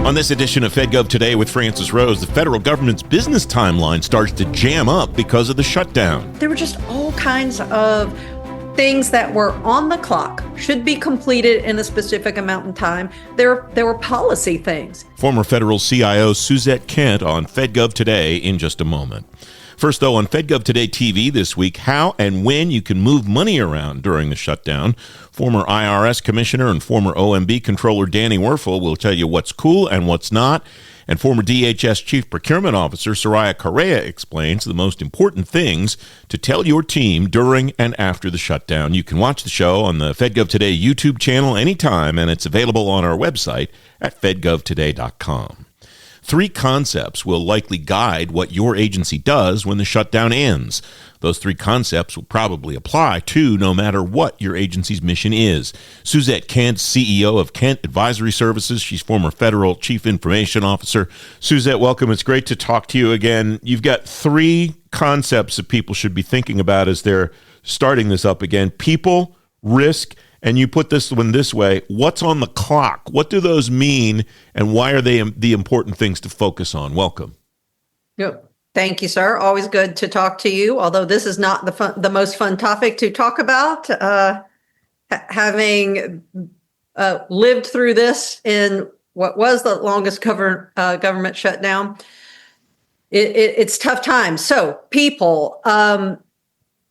On this edition of FedGov Today with Francis Rose, the federal government's business timeline starts to jam up because of the shutdown. There were just all kinds of things that were on the clock, should be completed in a specific amount of time. There were policy things. Former federal CIO Suzette Kent on FedGov Today in just a moment. First, though, on FedGov Today TV this week, how and when you can move money around during the shutdown. Former IRS Commissioner and former OMB Controller Danny Werfel will tell you what's cool and what's not. And former DHS Chief Procurement Officer Soraya Correa explains the most important things to tell your team during and after the shutdown. You can watch the show on the FedGov Today YouTube channel anytime, and it's available on our website at fedgovtoday.com. 3 concepts will likely guide what your agency does when the shutdown ends. Those 3 concepts will probably apply to no matter what your agency's mission is. Suzette Kent, CEO of Kent Advisory Services. She's former federal chief information officer. Suzette, welcome. It's great to talk to you again. You've got 3 concepts that people should be thinking about as they're starting this up again. People, risk, and you put this one this way: what's on the clock? What do those mean, and why are they the important things to focus on? Welcome. Yep. Thank you, sir. Always good to talk to you, although this is not the most fun topic to talk about. Having lived through this in what was the longest government shutdown, it's tough times. So people,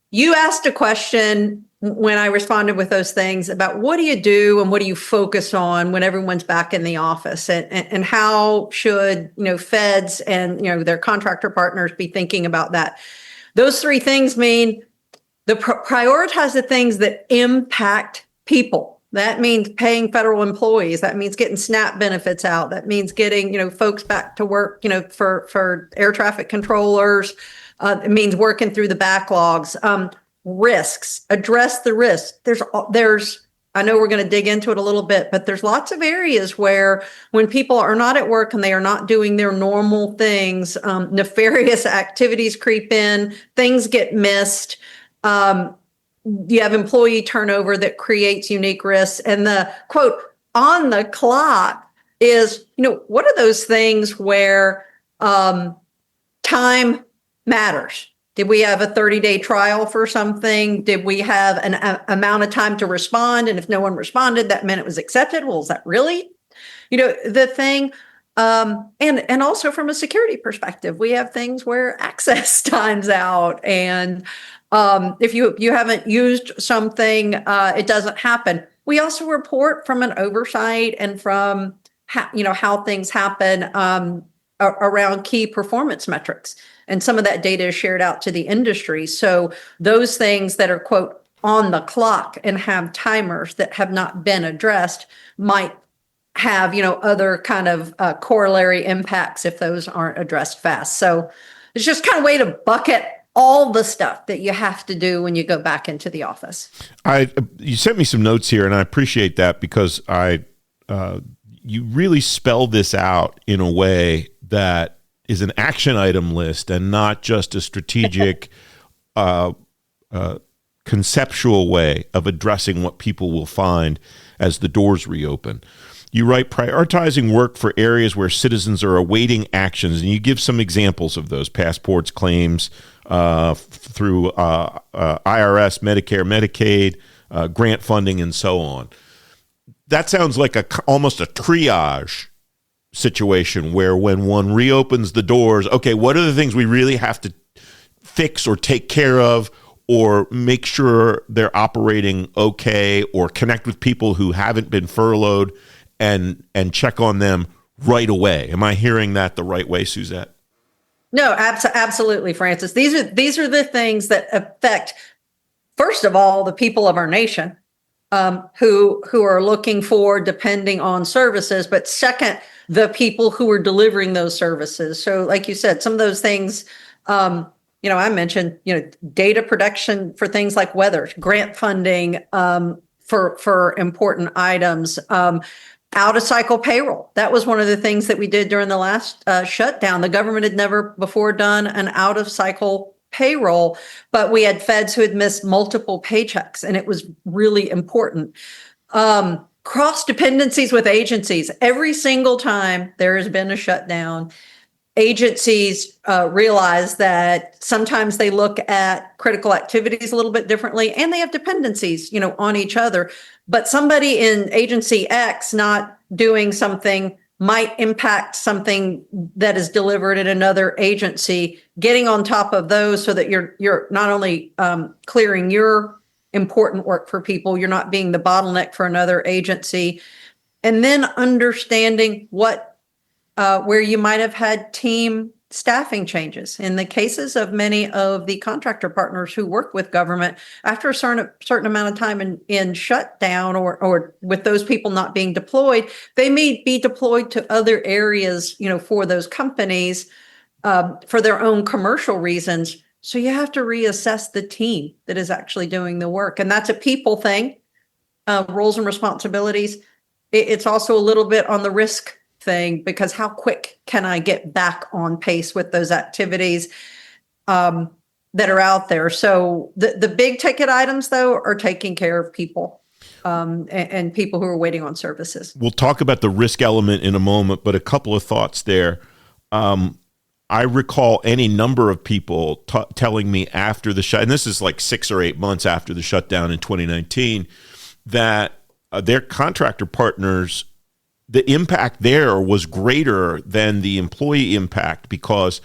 you asked a question when I responded with those things about what do you do and what do you focus on when everyone's back in the office, and how should, feds and, their contractor partners be thinking about that? Those 3 things mean prioritize the things that impact people. That means paying federal employees. That means getting SNAP benefits out. That means getting, folks back to work, for air traffic controllers. It means working through the backlogs. Risks, address the risks. I know we're going to dig into it a little bit, but there's lots of areas where when people are not at work and they are not doing their normal things, nefarious activities creep in, things get missed. You have employee turnover that creates unique risks. And the quote on the clock is, what are those things where time matters? Did we have a 30-day trial for something? Did we have an amount of time to respond? And if no one responded, that meant it was accepted. Well, is that really, the thing? And also from a security perspective, we have things where access times out. And if you haven't used something, it doesn't happen. We also report from an oversight and from how things happen around key performance metrics. And some of that data is shared out to the industry. So those things that are, quote, on the clock and have timers that have not been addressed might have, other kind of corollary impacts if those aren't addressed fast. So it's just kind of a way to bucket all the stuff that you have to do when you go back into the office. You sent me some notes here, and I appreciate that because you really spelled this out in a way that is an action item list and not just a strategic, conceptual way of addressing what people will find as the doors reopen. You write, prioritizing work for areas where citizens are awaiting actions, and you give some examples of those: passports, claims through IRS, Medicare, Medicaid, grant funding, and so on. That sounds like almost a triage situation where when one reopens the doors, okay, what are the things we really have to fix or take care of or make sure they're operating okay, or connect with people who haven't been furloughed and check on them right away. Am I hearing that the right way, Suzette? No, absolutely, Francis. These are the things that affect, first of all, the people of our nation, who are looking for, depending on services, but second, the people who are delivering those services. So like you said, some of those things, I mentioned, data protection for things like weather, grant funding for important items, out of cycle payroll. That was one of the things that we did during the last shutdown. The government had never before done an out of cycle payroll, but we had feds who had missed multiple paychecks, and it was really important. Cross dependencies with agencies. Every single time there has been a shutdown, agencies realize that sometimes they look at critical activities a little bit differently, and they have dependencies, on each other. But somebody in agency X not doing something might impact something that is delivered in another agency. Getting on top of those so that you're not only clearing your important work for people, you're not being the bottleneck for another agency, and then understanding where you might have had team staffing changes. In the cases of many of the contractor partners who work with government, after a certain amount of time in shutdown or with those people not being deployed, they may be deployed to other areas, for those companies for their own commercial reasons. So you have to reassess the team that is actually doing the work. And that's a people thing, roles and responsibilities. It's also a little bit on the risk thing, because how quick can I get back on pace with those activities that are out there? So the big ticket items, though, are taking care of people and people who are waiting on services. We'll talk about the risk element in a moment, but a couple of thoughts there. I recall any number of people telling me after the and this is like 6 or 8 months after the shutdown in 2019, that their contractor partners, the impact there was greater than the employee impact, because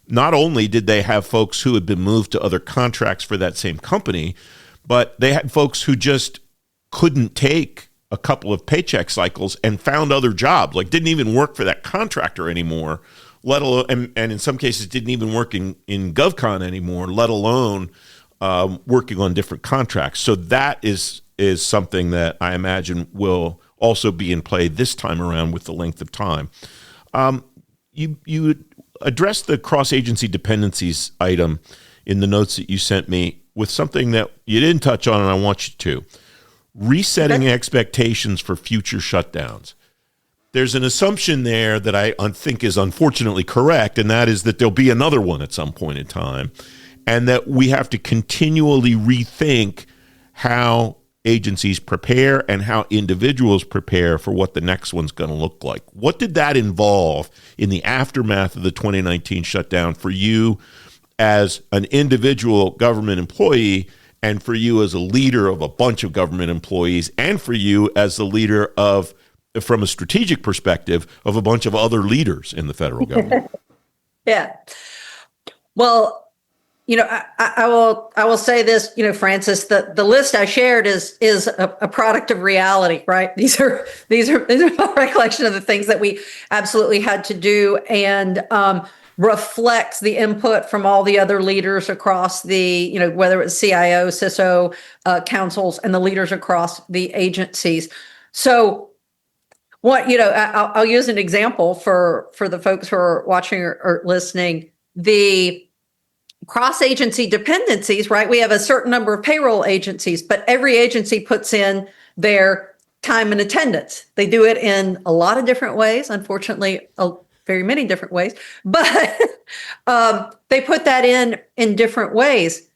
not only did they have folks who had been moved to other contracts for that same company, but they had folks who just couldn't take a couple of paycheck cycles and found other jobs, like didn't even work for that contractor anymore, let alone, and in some cases didn't even work in GovCon anymore, let alone working on different contracts. So that is something that I imagine will also be in play this time around with the length of time. You addressed the cross-agency dependencies item in the notes that you sent me with something that you didn't touch on, and I want you to. Resetting expectations for future shutdowns. There's an assumption there that I think is unfortunately correct, and that is that there'll be another one at some point in time, and that we have to continually rethink how agencies prepare and how individuals prepare for what the next one's going to look like. What did that involve in the aftermath of the 2019 shutdown for you as an individual government employee, and for you as a leader of a bunch of government employees, and for you as the leader of, from a strategic perspective, of a bunch of other leaders in the federal government? Yeah. Well, I will say this, Francis, the list I shared is a product of reality, right? These are a recollection of the things that we absolutely had to do, and reflects the input from all the other leaders across the, whether it's CIO, CISO, councils, and the leaders across the agencies. So I'll use an example for the folks who are watching or listening. The cross-agency dependencies, right? We have a certain number of payroll agencies, but every agency puts in their time and attendance. They do it in a lot of different ways, unfortunately, very many different ways, but they put that in different ways.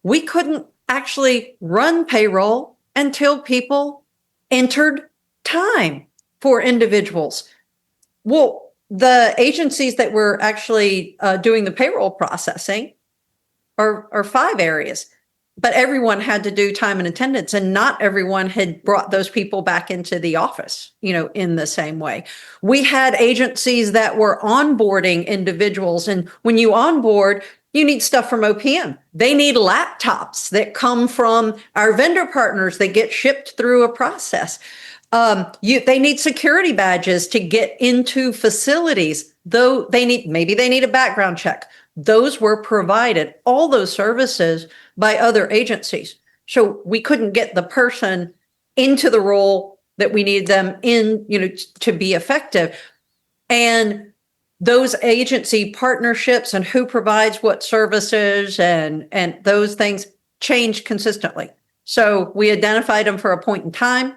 We couldn't actually run payroll until people entered time for individuals. Well, the agencies that were actually doing the payroll processing are 5 areas, but everyone had to do time and attendance, and not everyone had brought those people back into the office, in the same way. We had agencies that were onboarding individuals, and when you onboard, you need stuff from OPM. They need laptops that come from our vendor partners that get shipped through a process. They need security badges to get into facilities, though maybe they need a background check. Those were provided, all those services, by other agencies. So we couldn't get the person into the role that we needed them in, to be effective. And those agency partnerships and who provides what services and those things changed consistently. So we identified them for a point in time,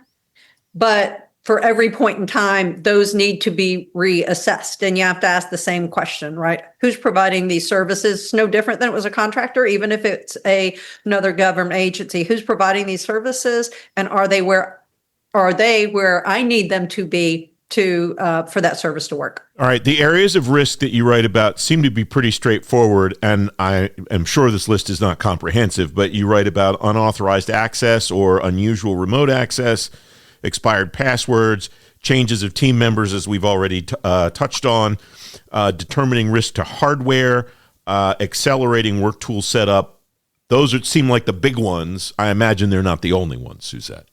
but for every point in time, those need to be reassessed. And you have to ask the same question, right? Who's providing these services? It's no different than it was a contractor, even if it's another government agency. Who's providing these services? And are they where are they where I need them to be to for that service to work? All right. The areas of risk that you write about seem to be pretty straightforward, and I am sure this list is not comprehensive, but you write about unauthorized access or unusual remote access, expired passwords, changes of team members, as we've already touched on, determining risk to hardware, accelerating work tool setup. Those seem like the big ones. I imagine they're not the only ones, Suzette.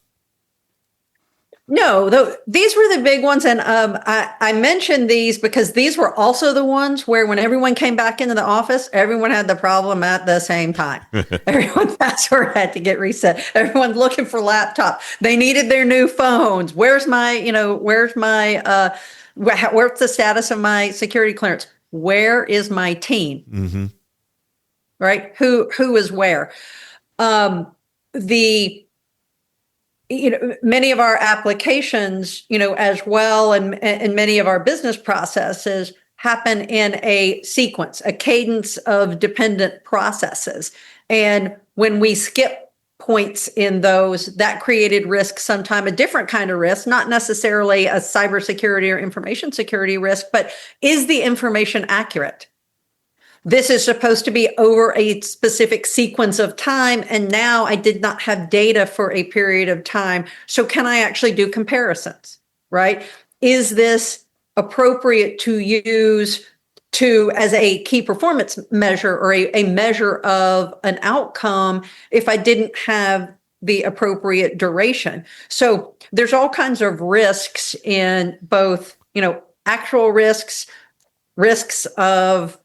No, these were the big ones. And I mentioned these because these were also the ones where when everyone came back into the office, everyone had the problem at the same time. Everyone's password had to get reset. Everyone's looking for laptop. They needed their new phones. Where's the status of my security clearance? Where is my team? Mm-hmm. Right? Who is where? Many of our applications, as well, and many of our business processes happen in a sequence, a cadence of dependent processes. And when we skip points in those, that created risk, sometime a different kind of risk, not necessarily a cybersecurity or information security risk, but is the information accurate? This is supposed to be over a specific sequence of time, and now I did not have data for a period of time. So can I actually do comparisons, right? Is this appropriate to use as a key performance measure or a measure of an outcome if I didn't have the appropriate duration? So there's all kinds of risks in both, actual risks of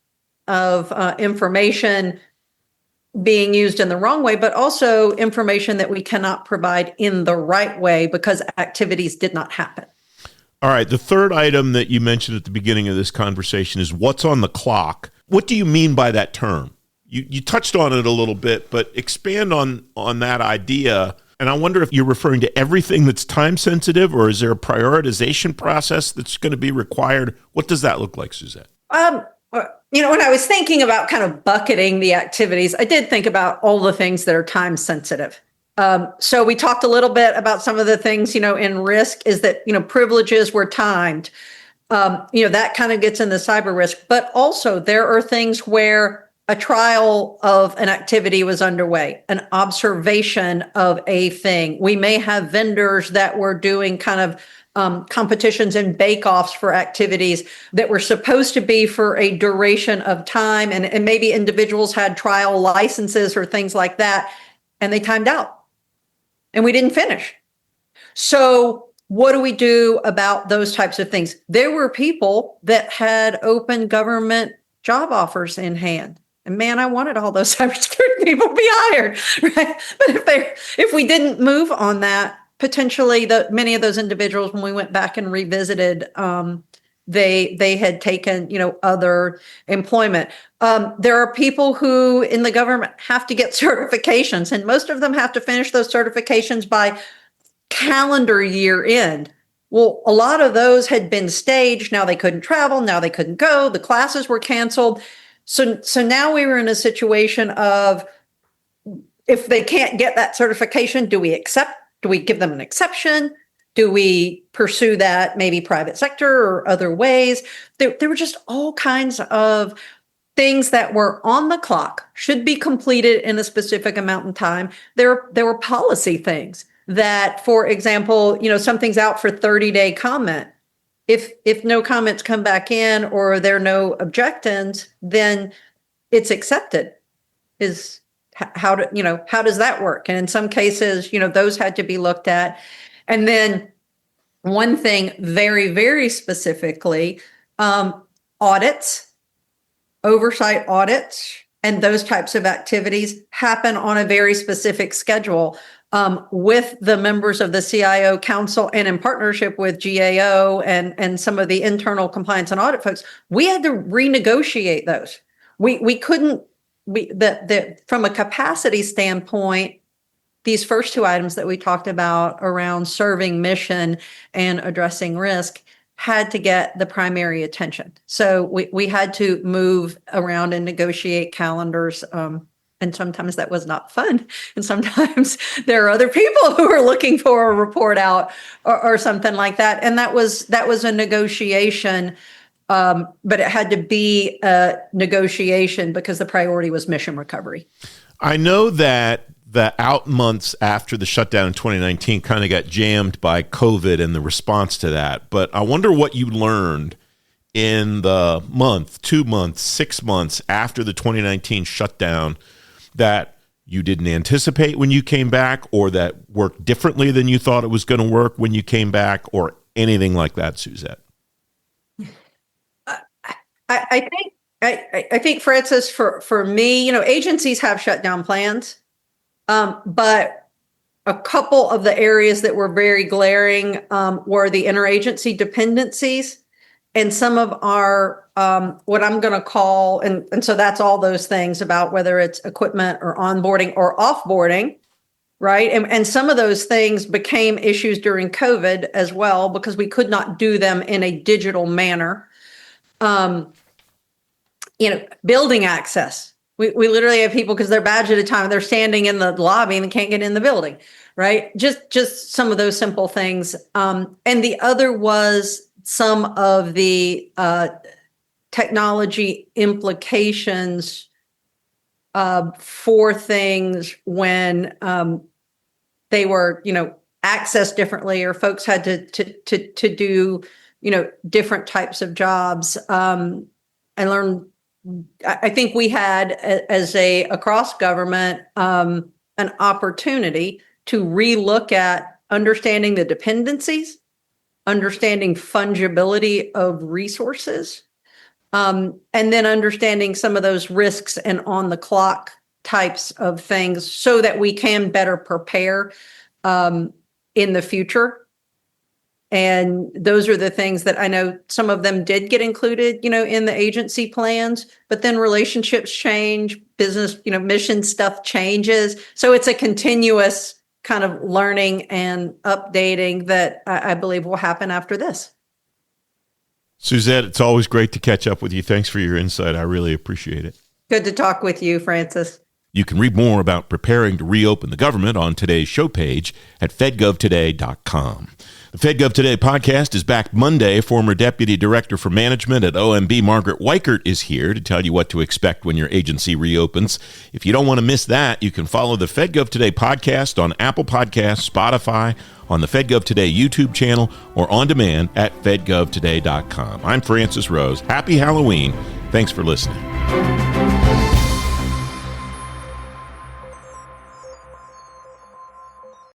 information being used in the wrong way, but also information that we cannot provide in the right way because activities did not happen. All right. The third item that you mentioned at the beginning of this conversation is what's on the clock. What do you mean by that term? You touched on it a little bit, but expand on that idea. And I wonder if you're referring to everything that's time sensitive, or is there a prioritization process that's going to be required? What does that look like, Suzette? When I was thinking about kind of bucketing the activities, I did think about all the things that are time sensitive. So we talked a little bit about some of the things, in risk is that, privileges were timed. That kind of gets in the cyber risk. But also there are things where a trial of an activity was underway, an observation of a thing. We may have vendors that were doing kind of competitions and bake-offs for activities that were supposed to be for a duration of time, and maybe individuals had trial licenses or things like that, and they timed out, and we didn't finish. So what do we do about those types of things? There were people that had open government job offers in hand. And man, I wanted all those cybersecurity people to be hired, right? But if we didn't move on that, potentially many of those individuals, when we went back and revisited, they had taken, other employment. There are people who in the government have to get certifications, and most of them have to finish those certifications by calendar year end. Well, a lot of those had been staged. Now they couldn't travel. Now they couldn't go. The classes were canceled. So now we were in a situation of, if they can't get that certification, do we give them an exception? Do we pursue that maybe private sector or other ways? There were just all kinds of things that were on the clock, should be completed in a specific amount of time. There were policy things that, for example, something's out for 30-day comment. If no comments come back in or there are no objections, then it's accepted. How does that work? And in some cases, those had to be looked at. And then one thing very, very specifically, audits, oversight audits, and those types of activities happen on a very specific schedule with the members of the CIO Council and in partnership with GAO and some of the internal compliance and audit folks. We had to renegotiate those. We couldn't. From a capacity standpoint, these first two items that we talked about around serving mission and addressing risk had to get the primary attention. So we had to move around and negotiate calendars and And sometimes that was not fun. And sometimes there are other people who are looking for a report out or something like that. And that was a negotiation. But it had to be a negotiation because the priority was mission recovery. I know that the out months after the shutdown in 2019 kind of got jammed by COVID and the response to that. But I wonder what you learned in the month, 2 months, 6 months after the 2019 shutdown that you didn't anticipate when you came back, or that worked differently than you thought it was going to work when you came back, or anything like that, Suzette? I think, Francis, for me, agencies have shutdown plans, but a couple of the areas that were very glaring were the interagency dependencies and some of our what I'm going to call, and so that's all those things about whether it's equipment or onboarding or offboarding, right? And some of those things became issues during COVID as well because we could not do them in a digital manner. Building access. We literally have people because they're badged at a time, they're standing in the lobby and can't get in the building, right? Just some of those simple things. And the other was some of the technology implications for things when they were, accessed differently, or folks had to do, different types of jobs. I learned. I think we had, across government, an opportunity to relook at understanding the dependencies, understanding fungibility of resources, and then understanding some of those risks and on the clock types of things so that we can better prepare in the future. And those are the things that I know some of them did get included, in the agency plans, but then relationships change, business, mission stuff changes. So it's a continuous kind of learning and updating that I believe will happen after this. Suzette, it's always great to catch up with you. Thanks for your insight. I really appreciate it. Good to talk with you, Francis. You can read more about preparing to reopen the government on today's show page at fedgovtoday.com. The FedGov Today podcast is back Monday. Former Deputy Director for Management at OMB, Margaret Weichert, is here to tell you what to expect when your agency reopens. If you don't want to miss that, you can follow the FedGov Today podcast on Apple Podcasts, Spotify, on the FedGov Today YouTube channel, or on demand at fedgovtoday.com. I'm Francis Rose. Happy Halloween. Thanks for listening.